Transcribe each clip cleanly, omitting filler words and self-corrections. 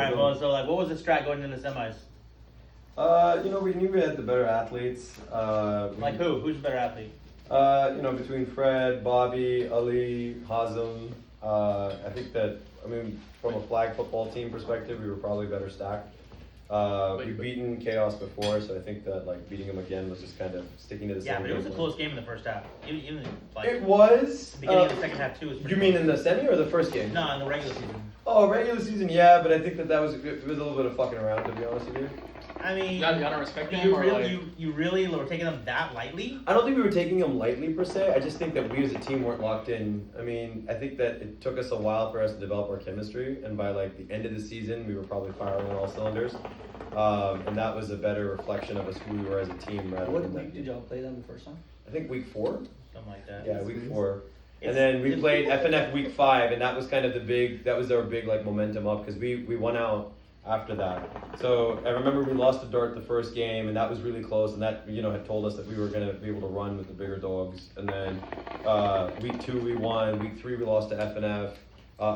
Alright, well, so like, what was the strat going into the semis? We knew we had the better athletes. Like who? Who's the better athlete? Between Fred, Bobby, Ali, Hazem, I think that, from a flag football team perspective, we were probably better stacked. We've beaten Chaos before, so I think that beating them again was just kind of sticking to the same. Yeah, but it was a close game in the first half. Even it was. The beginning of the second half too was. You mean in the semi or the first game? No, in the regular season. Oh, regular season, yeah, but I think that was a little bit of fucking around, to be honest with you. I mean, you don't respect them, you really were taking them that lightly? I don't think we were taking them lightly per se. I just think that we as a team weren't locked in. I think that it took us a while for us to develop our chemistry, and by the end of the season, we were probably firing on all cylinders. And that was a better reflection of us who we were as a team rather What than week did y'all play them the first time? I think week 4. Something like that. Yeah, week 4. And then we played FNF week 5, and that was kind of that was our big momentum up because we won out after that. So I remember we lost to Dart the first game, and that was really close, and that had told us that we were going to be able to run with the bigger dogs. And then week 2 we won, week 3 we lost to FNF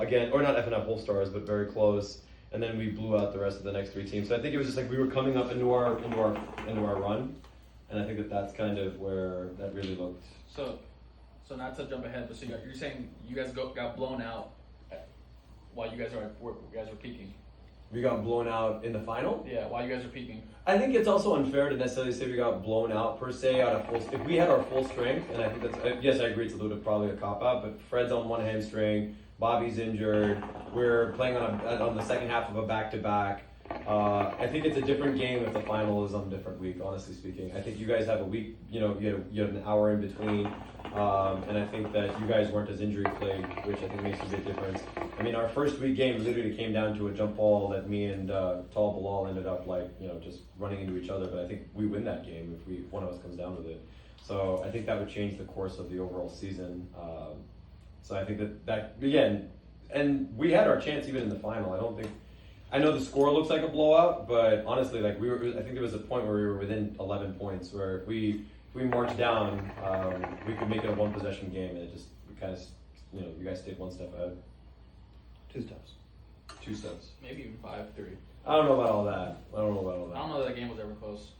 again, or not FNF Wolfstars, but very close. And then we blew out the rest of the next 3 teams. So I think it was just we were coming up into our run, and I think that that's kind of where that really looked. So not to jump ahead, but so you're saying you guys got blown out while you guys were peaking. We got blown out in the final? Yeah, while you guys are peaking. I think it's also unfair to necessarily say we got blown out per se out of full. If we had our full strength, and I think that's yes, I agree it's a little bit probably a cop out, but Fred's on one hamstring, Bobby's injured. We're playing on the second half of a back-to-back. I think it's a different game if the final is on a different week. Honestly speaking, I think you guys have a week. You had an hour in between. And I think that you guys weren't as injury plagued, which I think makes a big difference. Our first week game literally came down to a jump ball that me and Tal Bilal ended up just running into each other. But I think we win that game if one of us comes down with it. So I think that would change the course of the overall season. So I think that again, and we had our chance even in the final. I know the score looks like a blowout, but honestly, I think there was a point where we were within 11 points where if we marched down, we could make it a one possession game, and you guys stayed one step ahead. 2 steps. 2 steps. Maybe even 5-3. I don't know about all that. I don't know that game was ever close.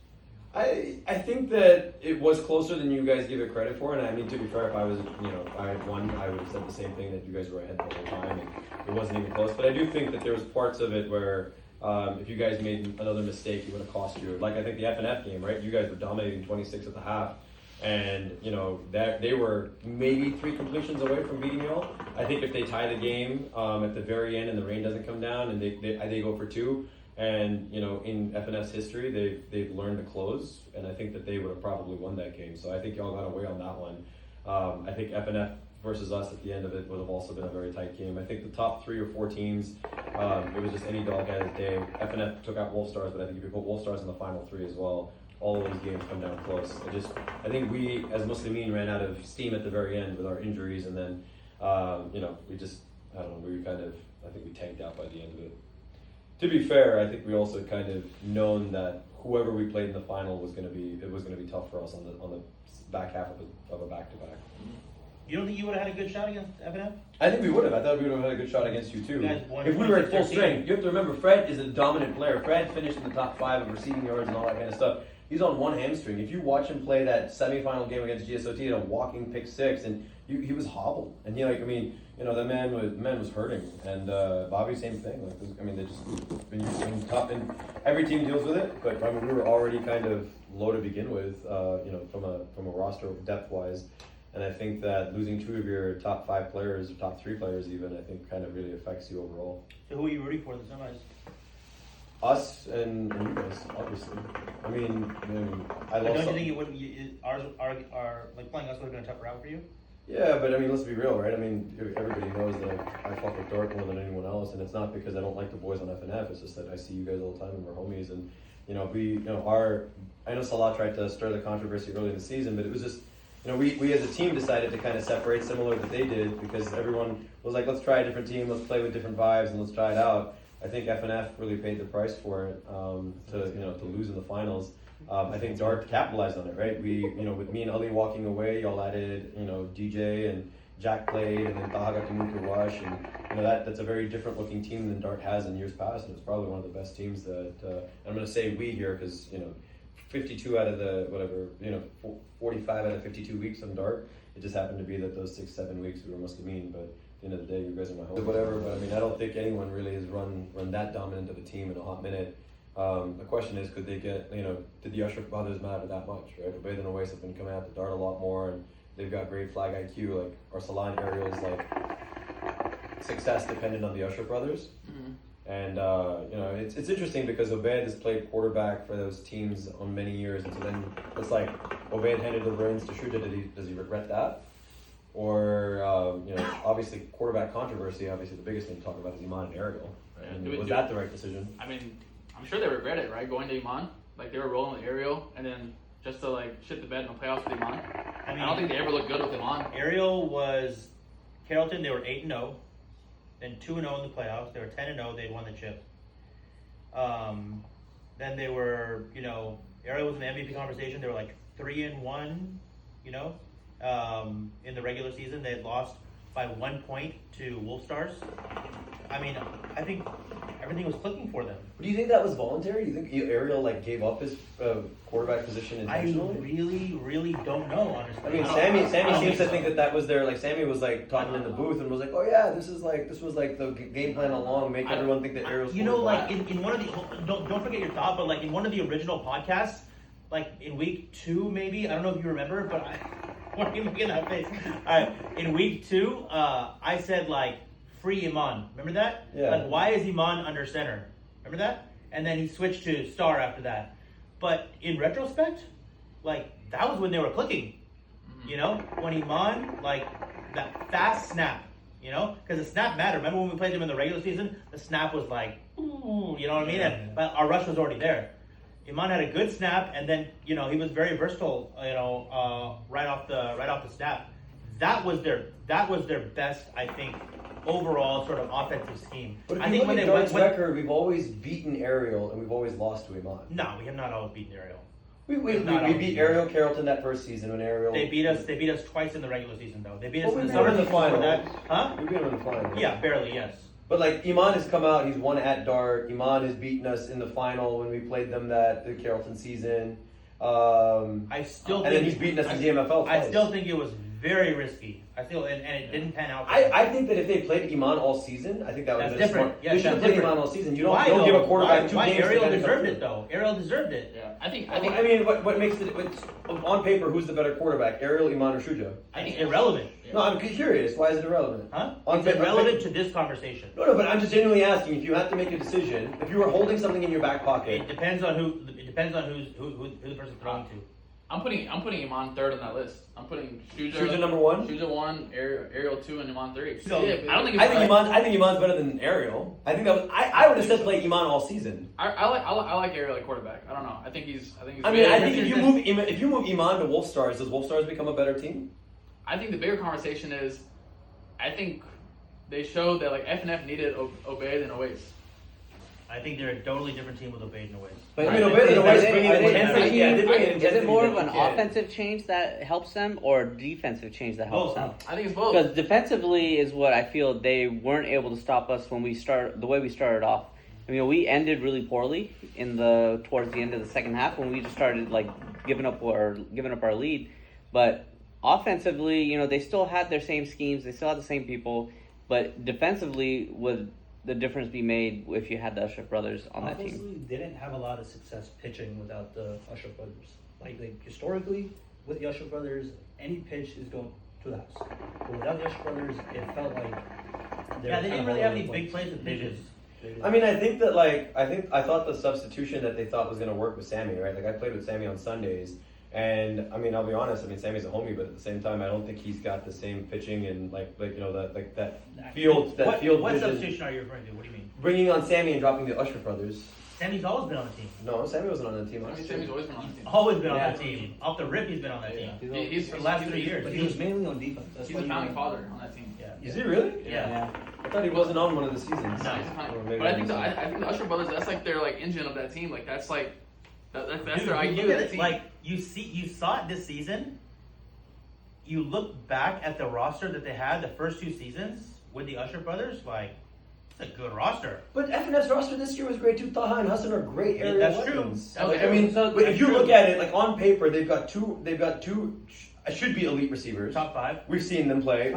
I think that it was closer than you guys give it credit for, and to be fair, if I was, I had won, I would have said the same thing, that you guys were ahead the whole time, and it wasn't even close. But I do think that there was parts of it where if you guys made another mistake, it would have cost you. I think the FNF game, right? You guys were dominating 26 at the half, and that they were maybe 3 completions away from beating y'all. I think if they tie the game at the very end and the rain doesn't come down and they go for 2. And in FNF's history, they've learned to close, and I think that they would have probably won that game. So I think y'all got away on that one. I think FNF versus us at the end of it would have also been a very tight game. I think the top 3 or 4 teams, it was just any dog had his day. FNF took out Wolfstars, but I think if you put Wolfstars in the final 3 as well, all of those games come down close. I think we, as Muslimin, ran out of steam at the very end with our injuries, and then I think we tanked out by the end of it. To be fair, I think we also kind of known that whoever we played in the final was going to be tough for us on the back half of a back-to-back. You don't think you would have had a good shot against FNF? I think we would have. I thought we would have had a good shot against you too. If we were at full strength. You have to remember, Fred is a dominant player. Fred finished in the top 5 of receiving yards and all that kind of stuff. He's on one hamstring. If you watch him play that semifinal game against GSOT, he had a walking pick 6, and he was hobbled. And the man was hurting. And Bobby, same thing. They just when tough, and every team deals with it. But we were already kind of low to begin with, from a roster depth wise. And I think that losing 2 of your top 5 players, or top 3 players even, I think kind of really affects you overall. So who are you rooting for in the semis? Us and you guys, obviously. I lost. Don't you think it would? Ours are playing us would have been a tougher route for you? Yeah, but let's be real, right? Everybody knows that I fuck with Dark more than anyone else, and it's not because I don't like the boys on FNF. It's just that I see you guys all the time and we're homies, and I know Salah tried to stir the controversy early in the season, but it was just. We as a team decided to kind of separate similar that they did because everyone was like, let's try a different team, let's play with different vibes, and let's try it out. I think FNF really paid the price for it to lose in the finals. I think Dart capitalized on it, right? We with me and Ali walking away, y'all added DJ, and Jack played, and then Taha got to move to Rush, and that's a very different looking team than Dart has in years past, and it's probably one of the best teams that I'm going to say we here because 52 out of the 45 out of 52 weeks on Dart. It just happened to be that those 6-7 weeks we were Muscadine, but at the end of the day, you guys are my home. Whatever, but I mean, I don't think anyone really has run that dominant of a team in a hot minute. The question is, could they get, did the Usher brothers matter that much, right? Obaid and Owais have been coming out the Dart a lot more, and they've got great flag IQ. Like Arsalan Ariel's success depended on the Usher brothers. Mm-hmm. And it's interesting because Obaid has played quarterback for those teams on many years, and so then it's like Obaid handed the reins to Shuja. Does he regret that? Or obviously quarterback controversy. Obviously, the biggest thing to talk about is Iman and Ariel. Right? And was that the right decision? I mean, I'm sure they regret it, right? Going to Iman, they were rolling with Ariel, and then just to shit the bed in the playoffs with Iman. I don't think they ever looked good with Iman. Ariel was Carrollton. They were 8-0. Then 2-0 in the playoffs. They were 10-0. They'd won the chip. Then they were, Ariel was in the MVP conversation. They were 3-1, in the regular season. They had lost by 1 point to Wolf Stars. I mean, I think everything was clicking for them. Do you think that was voluntary? Do you think Ariel gave up his quarterback position intentionally? I really, really don't know, honestly. I mean, Sammy seems to think that was their Sammy was talking in the booth and was like, oh yeah, this was the game plan along, make everyone think that Ariel's in one of the don't forget your thought, but in one of the original podcasts, in week 2 maybe, I don't know if you remember, but why are you making that face? In week 2, I said free Iman. Remember that? Yeah. Why is Iman under center? Remember that? And then he switched to star after that. But in retrospect, that was when they were clicking. When Iman, that fast snap, because the snap mattered. Remember when we played them in the regular season? The snap was ooh, you know what I mean? But our rush was already there. Iman had a good snap, and then he was very versatile. Right off the snap. That was their best, I think, overall sort of offensive scheme. But if I you think look at Dart's record, we've always beaten Ariel and we've always lost to Iman. No, we have not always beaten Ariel. We beat Ariel Carrollton that first season when Ariel. They beat us twice in the regular season though. They beat us Well, in the we beat them summer in the final. that. Huh? We beat them in the final. Yeah, barely, yes. But Iman has come out. He's won at Dart. Iman has beaten us in the final when we played them the Carrollton season. I still think, and then he's beaten us in DMFL twice. I still think it was very risky. And it didn't pan out. I think that if they played Iman all season, I think that would have been different. smart. Yeah, they should have played Iman all season. You don't give a quarterback two why games. Ariel deserved it though. Ariel deserved it. Yeah, I think. I mean, what makes it on paper? Who's the better quarterback, Ariel, Iman, or Shuja? I think irrelevant. No, I'm curious. Why is it irrelevant? Huh? On It's paper, irrelevant to this conversation. No, but I'm just genuinely asking. If you have to make a decision, if you were holding something in your back pocket, It depends on who the person's throwing to. I'm putting Iman third on that list. I'm putting Shuja number 1. Shuja 1, Ariel 2, and Iman 3. So, I don't think. I think Iman's better than Ariel. I think that was. I would have said play Iman all season. I like Ariel at quarterback. I don't know. I think he's. I mean, I think if you move Iman to Wolf Stars, does Wolf Stars become a better team? I think the bigger conversation is, I think they showed that FNF needed Obaid and Owais. I think they're a totally different team with Obaid and Owais. But I mean, Obaid and Owais bring in Are they intensity. Yeah, they bring in intensity. Is it more of that an you can't. offensive change that helps them or a defensive change that helps them? I think it's both. Because defensively is what I feel they weren't able to stop us when we start the way we started off. I mean, we ended really poorly towards the end of the second half when we just started giving up our lead. But offensively, they still had their same schemes, they still had the same people, but defensively would the difference be made if you had the Usher brothers on that team? Obviously, they didn't have a lot of success pitching without the Usher brothers. Historically, with the Usher brothers, any pitch is going to the house. But without the Usher brothers, it felt like They didn't really have any big plays with pitches. I mean, I think that I thought the substitution that they thought was going to work with Sammy, right? I played with Sammy on Sundays, and I mean, I'll be honest. I mean, Sammy's a homie, but at the same time, I don't think he's got the same pitching and that field What vision. substitution are you referring to? What do you mean? Bringing on Sammy and dropping the Usher brothers. Sammy's always been on the team. No, Sammy wasn't on the team. Sammy's always been on the team. Always been on that team. Off the rip, he's been on that team. He's For the last 3 years. But he was mainly on defense. That's He's why the founding father on that team. Yeah. Is he really? Yeah. I thought he wasn't on one of the seasons. No, he's the founding. Or maybe But I think missed it. I think the Usher brothers. That's their engine of that team. That's Dude, their you IQ look of at the it, team. you saw it this season. you look back at the roster that they had the first 2 seasons with the Usher brothers, like, it's a good roster. But FNF's roster this year was great too. Taha and Hassan are great area that's true. weapons. That's Like, true. I mean, So but if you true. look at it, like on paper, they've got two should be elite receivers. Top 5. We've seen them play.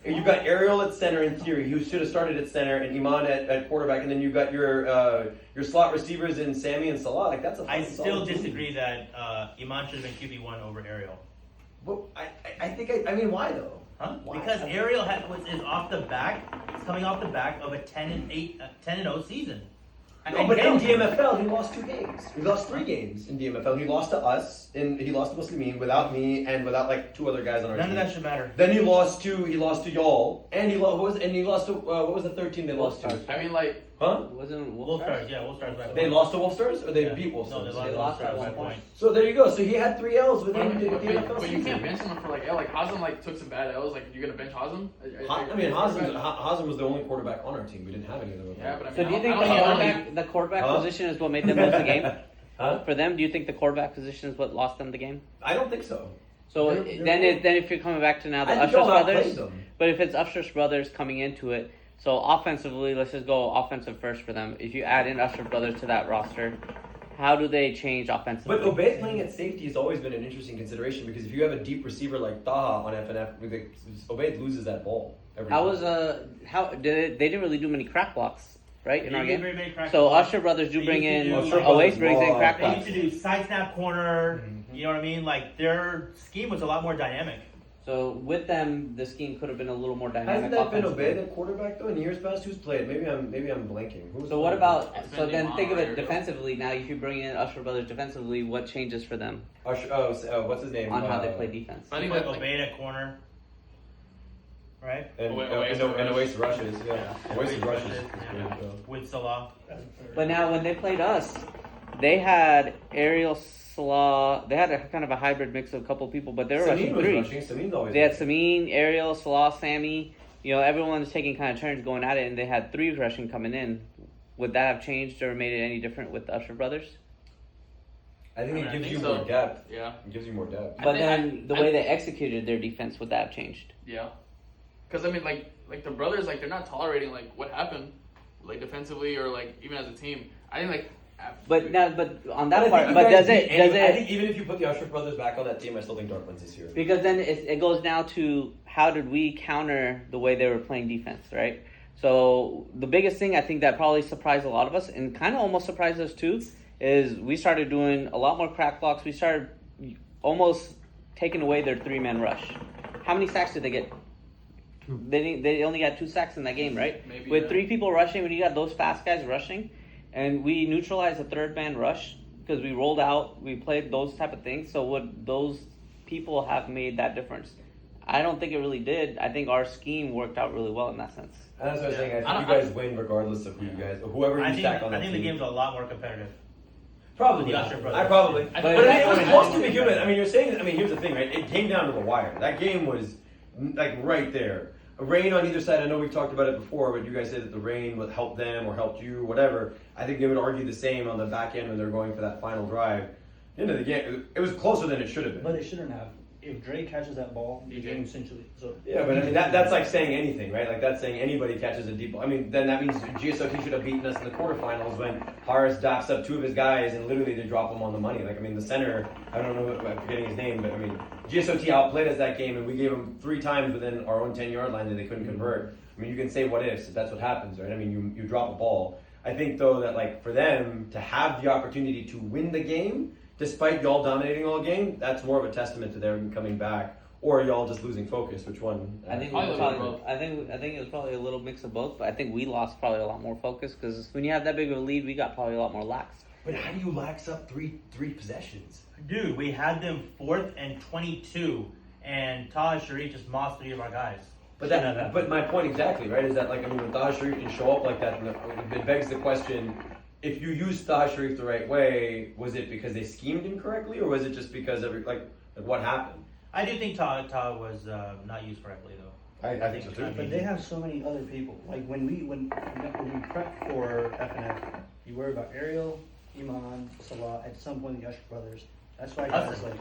You've got Ariel at center in theory. He should have started at center, and Iman at quarterback, and then you've got your slot receivers in Sammy and Salah. Like that's a. I fucking still solid team. disagree that Iman should have been QB1 over Ariel. Well, I think I mean why though? Huh? Why? Because Ariel is off the back. It's coming off the back of a 10-0 season. No, but in DMFL, he lost 2 games. He lost 3 games in DMFL. He lost to us, and he lost to Muslimin without me and without like 2 other guys on our None team. of that should matter. Then he lost to y'all, and he lost to what was the third team they lost to? I mean, like, Huh? Wasn't Wolfstars, yeah, Wolfstars by They point. lost to Wolfstars, or they Yeah. beat Wolfstars? No, they They lost lost to at Wolfstars by one point. point. So there you go. So he had 3 L's within but, the but, DMFL but you season. can't bench someone for like L. Like Hazem like took some bad L's. Like you're gonna bench Hazem? I mean, Hazem was the only quarterback on our team. We didn't have any other. Yeah, but I mean, So do you think I the don't know. quarterback Huh? position is what made them lose the game? Huh? For them, do you think the quarterback position is what lost them the game? I don't think so. So They're then if you're coming back to now the I think Usher's y'all outplayed brothers, them. but if it's Usher's brothers coming into it, so offensively, let's just go offensive first for them. If you add in Usher brothers to that roster, how do they change offensively? But Obey playing at safety has always been an interesting consideration because if you have a deep receiver like Taha on FNF, Obey loses that ball every How time. was they didn't really do many crack blocks, right, in They our did game? very many crack So blocks. Usher brothers do They bring used in to do, like, Oasis brings in Raw. crack They blocks. used to do side snap corner. Mhm. You know what I mean? Like their scheme was a lot more dynamic. So with them, the scheme could have been a little more dynamic. Hasn't that been offensively. Obey that quarterback though in years past? Who's played? Maybe I'm blanking. Who's So what played? about? It's So been then Iman think of or it Ariel. defensively. Now, if you bring in Usher brothers defensively, what changes for them what's his name? on how they play defense? But I think Like that, like, Obey at corner. Right? And Oasis Oasis rushes. Yeah, Oasis rushes. Yeah. With Salah. But now, when they played us, they had Ariel Salah. They had a kind of a hybrid mix of a couple people, but they were Samin rushing was 3. rushing. Samin's always. They had Samin, Ariel, Salah, Sammy. You know, everyone's taking kind of turns going at it, and they had 3 rushing coming in. Would that have changed or made it any different with the Usher brothers? I think I it mean, I gives think you so. more depth. yeah, It gives you more depth. But think- then the I- way they executed their defense, would that have changed? yeah. Because I mean, like the brothers, like they're not tolerating like what happened, like defensively or like even as a team. I think like. But on that I part, think you but guys does it beat I does think it? even if you put the Usher brothers back on that team, I still think Dark wins this year. Because then it goes down to how did we counter the way they were playing defense, right? So the biggest thing I think that probably surprised a lot of us and kind of almost surprised us too is we started doing a lot more crack blocks. We started almost taking away their 3-man rush. How many sacks did they get? They only got 2 sacks in that game, right? Maybe, With yeah. 3 people rushing, when you got those fast guys rushing, and we neutralized the 3rd-man rush because we rolled out, we played those type of things. So would those people have made that difference? I don't think it really did. I think our scheme worked out really well in that sense. And that's what I was saying. I I think don't- you guys win regardless of whoever I you think stack on that the team. game's a lot more competitive. Probably. The Usher brothers. I probably. I But think- I mean, it was close to begin with. I mean, you're saying. I mean, here's the thing, right? It came down to the wire. That game was like right there. A rain on either side. I know we've talked about it before, but you guys said that the rain would help them or helped you, whatever. I think they would argue the same on the back end when they're going for that final drive. At the end of the game, it was closer than it should have been. But it shouldn't have. If Dre catches that ball, the DJ. game essentially. So Yeah, but I mean that's like saying anything, right? Like that's saying anybody catches a deep ball. I mean, then that means GSOT should have beaten us in the quarterfinals when Harris dops up 2 of his guys and literally they drop him on the money. Like I mean, the center, I don't know, I'm forgetting his name, but I mean, GSOT outplayed us that game and we gave them 3 times within our own 10-yard line that they couldn't convert. I mean, you can say what ifs if that's what happens, right? I mean, you drop a ball. I think though that like for them to have the opportunity to win the game, despite y'all dominating all game, that's more of a testament to them coming back. Or y'all just losing focus? Which one? I think Probably both. I think it was probably a little mix of both, but I think we lost probably a lot more focus because when you have that big of a lead, we got probably a lot more lax. But how do you lax up three possessions? Dude, we had them 4th and 22, and Taj Sharif just mossed 3 of our guys. But Shouldn't have happened. but my point exactly, right, is that like I mean, when Taha Sharif can show up like that, it begs the question: if you used Taha Sharif the right way, was it because they schemed him correctly, or was it just because like what happened? I do think Ta was not used correctly though. I think so too. But they have so many other people. Like when we prep for FNF, you worry about Ariel, Iman, Salah. At some point, the Usher brothers. That's why guys like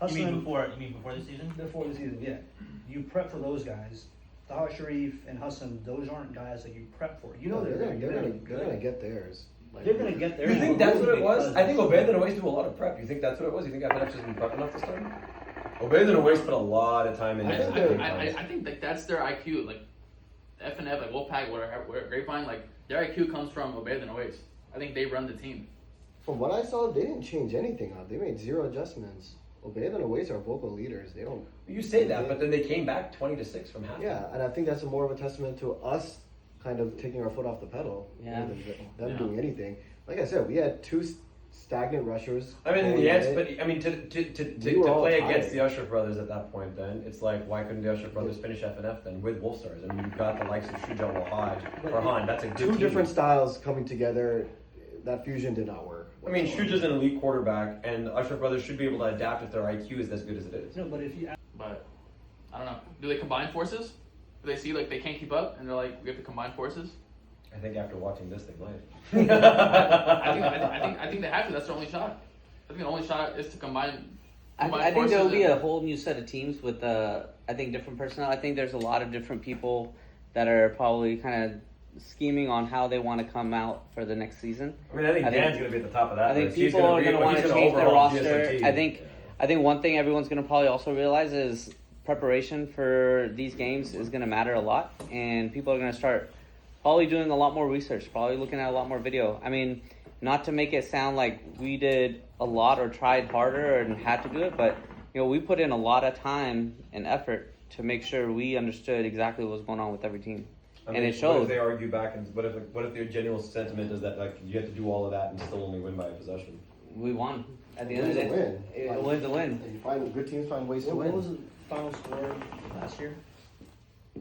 You mean Hassan, before the season? before the season, yeah. You prep for those guys. Taha Sharif and Hassan, those aren't guys that you prep for. You know they're they're gonna good. get theirs. Like, They're gonna get there. You think that's what it was? Because- I think Obed and Awais do a lot of prep. You think that's what it was? You think FNF just didn't prep enough this time? Obed and Awais put a lot of time in. I think I think like that's their IQ. Like FNF, like Wolfpack, where Grapevine, like their IQ comes from Obed and Awais. I think they run the team. From what I saw, they didn't change anything up. They made 0 adjustments. Obed and Awais are vocal leaders. They don't. You say that, but then they came back 20-6 from half. Yeah, and I think that's more of a testament to us kind of taking our foot off the pedal Yeah. rather than them doing anything. Like I said, we had 2 stagnant rushers. I mean, in going the at end, it. but I mean, to We were all play tired. against the Usher brothers at that point, then it's like, why couldn't the Usher brothers finish FNF then with Wolfstars? I mean, you've got the likes of Shuja Wahaj or Han. That's a good 2 team. different styles coming together. That fusion did not work. I mean, Shuja's an elite quarterback, and the Usher brothers should be able to adapt if their IQ is as good as it is. No, but if you But I don't know. Do they combine forces? Do they see like they can't keep up and they're like, we have to combine forces? I think after watching this, they might. I think they have to. That's their only shot. I think the only shot is to combine. I think there will be and- a whole new set of teams with I think different personnel. I think there's a lot of different people that are probably kind of scheming on how they want to come out for the next season. I mean, I think I think- Dan's going to be at the top of that I think list. He's people gonna are be- going to want he's to gonna change their overhaul roster. GSOT. I think one thing everyone's going to probably also realize is preparation for these games is going to matter a lot, and people are going to start probably doing a lot more research, probably looking at a lot more video. I mean, not to make it sound like we did a lot or tried harder and had to do it, but we put in a lot of time and effort to make sure we understood exactly what was going on with every team. I And mean, it showed. What if they argue back, and what if their genuine sentiment is that like you have to do all of that and still only win by a possession? We won. At the end of the Win's a day, win. it was a win. You find good teams find ways to what was win. the final score last year?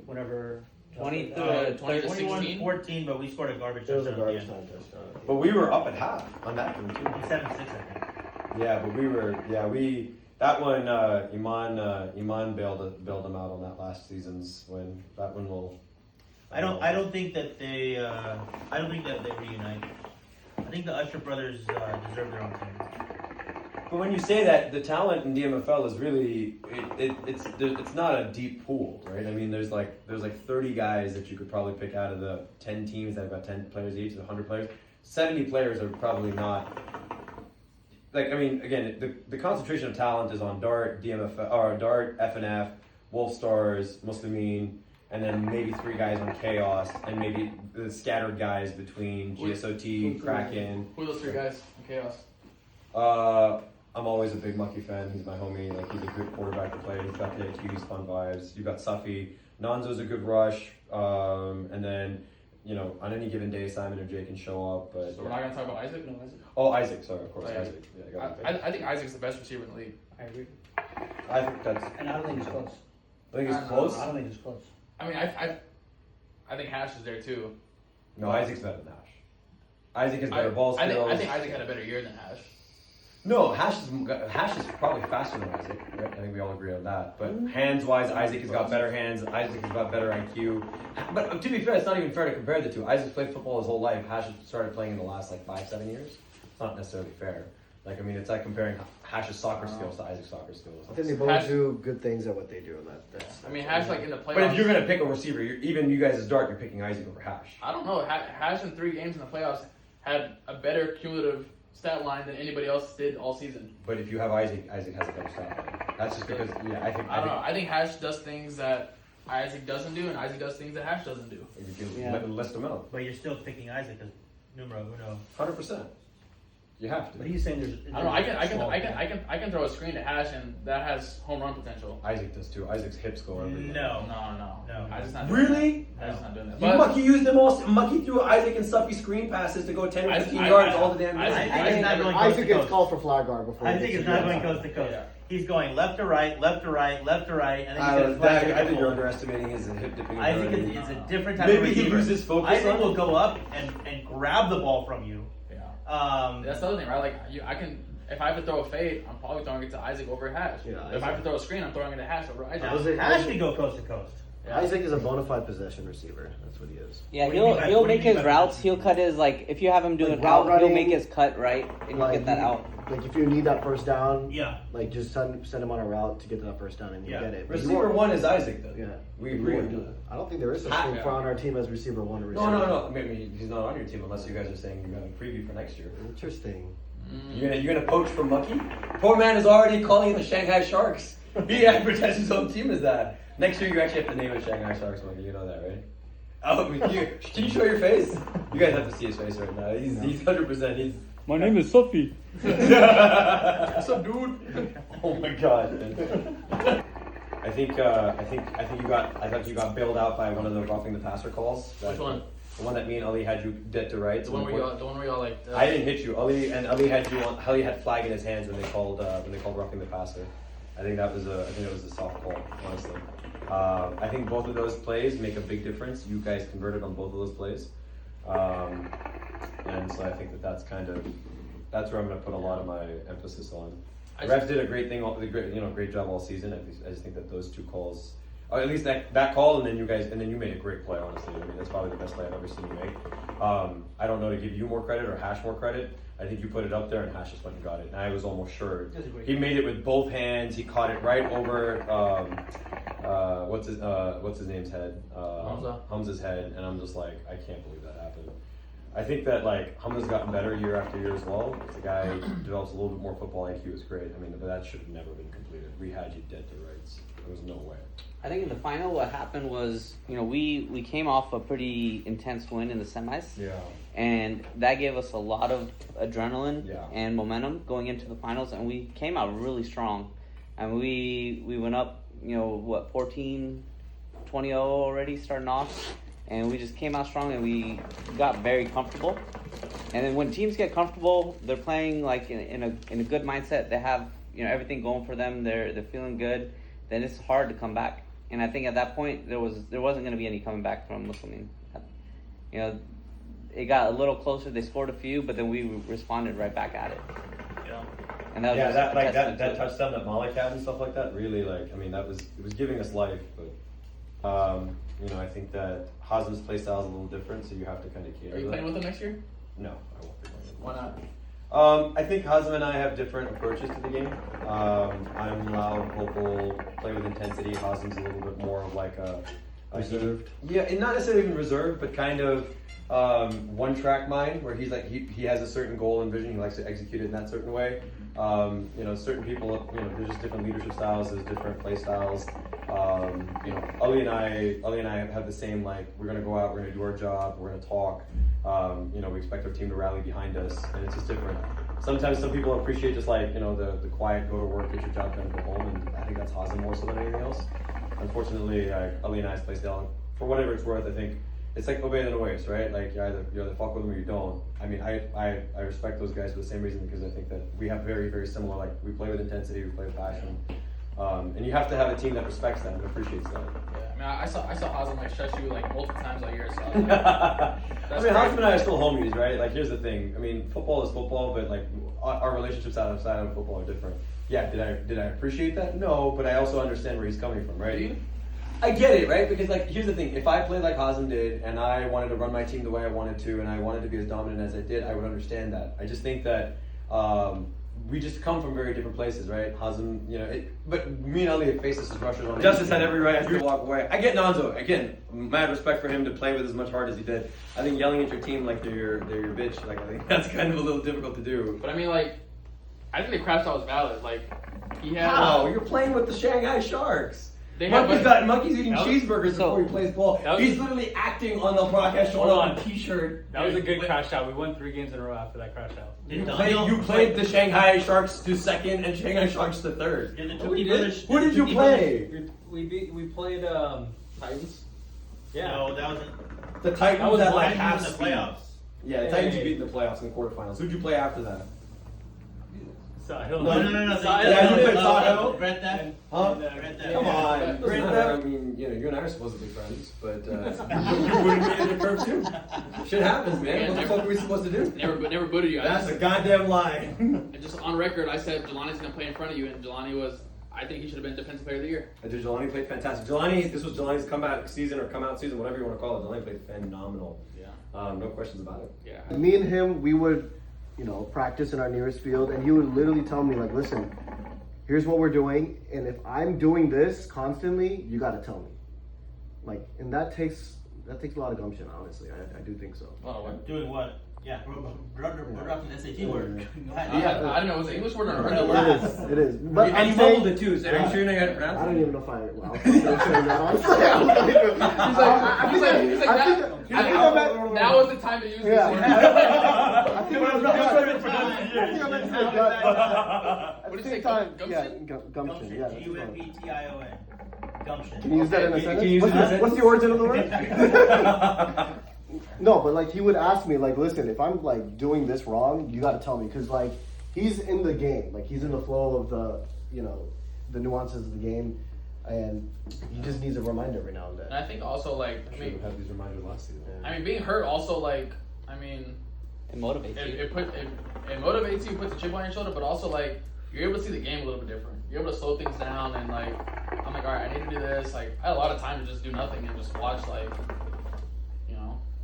Whenever 20 20 to 16? 21-14, but we scored a garbage There was a touchdown at the garbage end. time touchdown. But we were up at half on that game too. 7-6, I think. Yeah, but that one Iman bailed them out on that last season's win. That one will. I don't think that they reunite. I think the Usher brothers deserve their own team. But when you say that, the talent in DMFL is really it's not a deep pool, right? I mean, there's like 30 guys that you could probably pick out of the 10 teams that have got 10 players each, 100 players. 70 players are probably not. Like, I mean, again, the concentration of talent is on Dart, DMFL, or Dart, FNF, Wolfstars, Muslimin, and then maybe 3 guys on Chaos, and maybe the scattered guys between GSOT, Kraken. Who are those 3 guys in Chaos? I'm always a big Mucky fan. He's my homie. Like, he's a good quarterback to play. He's got the IQ, he's fun vibes. You've got Safi. Nanzo's a good rush. And then, on any given day, Simon or Jay can show up. But So we're not gonna talk about Isaac. No, Isaac. Oh, Isaac. Sorry, of course, Oh, yeah. Isaac. Yeah, I think Isaac's the best receiver in the league. I agree. I think that's. And I don't think it's close. I think he's I close. I don't think it's close. I mean, I think Hash is there too. No, Isaac's better than Hash. Isaac has better ball I skills. think Isaac had a better year than Hash. No, Hash is probably faster than Isaac. Right? I think we all agree on that. But hands-wise, Isaac has got better hands. Isaac has got better IQ. But to be fair, it's not even fair to compare the two. Isaac's played football his whole life. Hash has started playing in the last 5-7 years. It's not necessarily fair. It's like comparing Hash's soccer skills to Isaac's soccer skills. I think they both Hash- do good things at what they do, and that's I mean, Hash like in the playoffs. But if you're gonna pick a receiver, even you guys as Dart, you're picking Isaac over Hash. I don't know. Hash in 3 games in the playoffs had a better cumulative stat line than anybody else did all season. But if you have Isaac has a better stat line. That's just because I don't know. I think Hash does things that Isaac doesn't do, and Isaac does things that Hash doesn't do. You can Yeah. list them out. But you're still picking Isaac as numero uno. 100%. You have to. But he's saying there's. I don't know. I can throw a screen to Hash, and that has home run potential. Isaac does too. Isaac's hips go everywhere. No. No. Hash is not doing Really? that. Hash is not doing that. You But Mucky used them all. Mucky threw Isaac and Stuffy screen passes to go 10 or 15 yards all the damn Isaac- game. Isaac is not going I coast think to it's coast. called for flag guard before. Isaac is not going coast to coast. Yeah. He's going left to right, left to right, left to right, and then he's going to flash I it think you're full. underestimating his hip dipping. Isaac ability. is a different type Maybe of he receiver. loses focus Isaac on will it. go up and grab the ball from you. Yeah. That's the other thing, right? Like I can. If I have to throw a fade, I'm probably throwing it to Isaac over Hash. Yeah, if I have to throw a screen, I'm throwing it to Hash over Isaac. Hash can go coast to coast. Yeah. Isaac is a bona fide possession receiver. That's what he is. Yeah, What do you mean by- he'll what do you make mean his by routes. that? He'll cut his if you have him doing Like out, route he'll running, make his cut right and he'll get that out. like if you need that first down, Yeah. like just send him on a route to get to that first down and you Yeah. get it. But you Receiver won't- one is Isaac, though. Yeah. We agree on that. I don't think there is such Ah, thing yeah. for on our team as receiver one or receiver. No. I mean, he's not on your team unless you guys are saying you got a preview for next year. Interesting. You're gonna poach from Mucky? Poor man is already calling the Shanghai Sharks. He advertised his own team as that. Next year you actually have to name it Shanghai Sharks, Mucky. You know that, right? Oh, can you show your face? You guys have to see his face right now. He's 100%. He's. My name is Sophie. What's up, dude? Oh my god. Man. I think you got bailed out by one of the roughing the passer calls. Which one? The one that me and Ali had you dead to rights. The one where y'all like. I didn't hit you. Ali had flag in his hands when they called roughing the passer. I think it was a soft call, honestly. I think both of those plays make a big difference. You guys converted on both of those plays, and so I think that's where I'm going to put a lot of my emphasis on. The refs did a great thing, great job all season. I just think that those two calls, or at least that call, and then you made a great play. Honestly, I mean that's probably the best play I've ever seen you make. I don't know to give you more credit or Hash more credit. I think you put it up there, and Hash just went and got it. And I was almost sure he made it with both hands. He caught it right over what's his name's head, Hamza's head, and I'm just like, I can't believe that happened. I think that like Hamza's gotten better year after year as well. It's a guy who develops a little bit more football IQ. It's great. I mean, but that should have never been completed. We had you dead to rights. There was no way. I think in the final, what happened was, we came off a pretty intense win in the semis. Yeah. And that gave us a lot of adrenaline Yeah. and momentum going into the finals, and we came out really strong. And we went up, 14-20-0 already starting off, and we just came out strong and we got very comfortable. And then when teams get comfortable, they're playing like in a good mindset. They have everything going for them. They're feeling good. Then it's hard to come back. And I think at that point there wasn't going to be any coming back from Muslimin. It got a little closer. They scored a few, but then we responded right back at it. Yeah. And that was Yeah, just that a like testament that to it. touchdown that Malik had and stuff like that. Really, it was giving us life. But I think that Hazem's play style is a little different, so you have to kind of cater. Are you to playing that. with him next year? No, I won't be playing with him. Why not? I think Hazem and I have different approaches to the game. I'm loud, vocal, play with intensity. Hazem's a little bit more of like a Reserved. Yeah, and not necessarily even reserved, but kind of one-track mind, where he's like he has a certain goal and vision. He likes to execute it in that certain way. Certain people, there's just different leadership styles. There's different play styles. Ali and I have the same, like, we're gonna go out, we're gonna do our job, we're gonna talk. We expect our team to rally behind us, and it's just different. Sometimes some people appreciate just like the quiet, go to work, get your job done, go home, and I think that's Hazem more so than anything else. Unfortunately, Ali and I's play style, for whatever it's worth, I think it's like obey the waste, right? Like you either fuck with them or you don't. I mean, I respect those guys for the same reason, because I think that we have very, very similar, like, we play with intensity, we play with passion. And you have to have a team that respects that and appreciates that. Yeah, I mean, I saw Hazem like stretch you like multiple times all year. So I was like, I mean, Hazem and I are still homies, right? Like, here's the thing. I mean, football is football, but like our relationships outside of football are different. Yeah, did I appreciate that? No, but I also understand where he's coming from, right? Do you? I get it, right? Because like, here's the thing: if I played like Hazem did, and I wanted to run my team the way I wanted to, and I wanted to be as dominant as I did, I would understand that. I just think that we just come from very different places, right? Hazem, but me and Ali have faced this as rushers on. Justice had every right to walk away. I get Nonzo. Again, mad respect for him to play with as much heart as he did. I think yelling at your team like they're your bitch, like, I think that's kind of a little difficult to do. But I mean, like, I think the crash out was valid. Like, he had. How? You're playing with the Shanghai Sharks. They have Monkey's eating That was- cheeseburgers before he plays ball. that was- He's literally acting on the broadcast, showing Hold up on. a t-shirt. That was a good crash out. We won 3 games in a row after that crash out. You played the Shanghai Sharks to second and Shanghai Sharks to third. Did the Oh, we Tukey did? brothers? Who did you play? We played Titans. Yeah. No, that was The Titans That was at one like in half the speed. playoffs. Yeah, the Titans you beat in the playoffs in the quarterfinals. Who'd you play after that? Sahil. No. Sahil. Yeah, you played Sahil. Brett that. Huh? Brett that. Come on. Yeah. I mean, you and I are supposed to be friends, but you wouldn't be in the curve too. Shit happens, man. Yeah, What the fuck are we supposed to do? never booted you. That's a goddamn lie. And just on record, I said Jelani's gonna play in front of you, and Jelani was. I think he should have been Defensive Player of the Year. Dude, Jelani played fantastic. This was Jelani's comeback season or come out season, whatever you want to call it. Jelani played phenomenal. Yeah. No questions about it. Yeah. Me and him, we would practice in our nearest field, and he would literally tell me like, listen, here's what we're doing, and if I'm doing this constantly, you got to tell me. Like, and that takes a lot of gumption, honestly. I do think so. Doing what? Yeah, we're dropping SAT word. Yeah, I don't know. Was it English word or a word? It is. But And I'm you saying, mumbled it too, so are you sure you're not gonna pronounce I it? don't even know if I. Well, I'm saying that honestly. He's like, now is the time to use this Yeah. word. I think I meant to say gut, but at What the did you same say, time, gumption? gumption. Yeah. that's fine. Gumption. Gumption. Can you use that in a sentence? Can you use it in a What's sentence? the origin of the word? No, but like he would ask me, like, listen, if I'm like doing this wrong, you got to tell me, because like he's in the game, like he's in the flow of the the nuances of the game, and he just needs a reminder every now and then. And I think also like, I Should mean, have had these reminders last season. I mean, being hurt also like, I mean, It motivates you. it motivates you, puts a chip on your shoulder, but also like you're able to see the game a little bit different. You're able to slow things down, and like I'm like, all right, I need to do this. Like I had a lot of time to just do nothing and just watch like,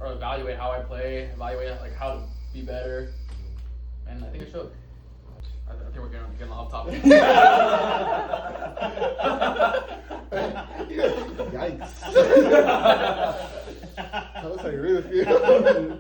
or evaluate how I play, evaluate like how to be better, and I think it showed. I think we're getting off topic. Yikes. Tell us how you really feel.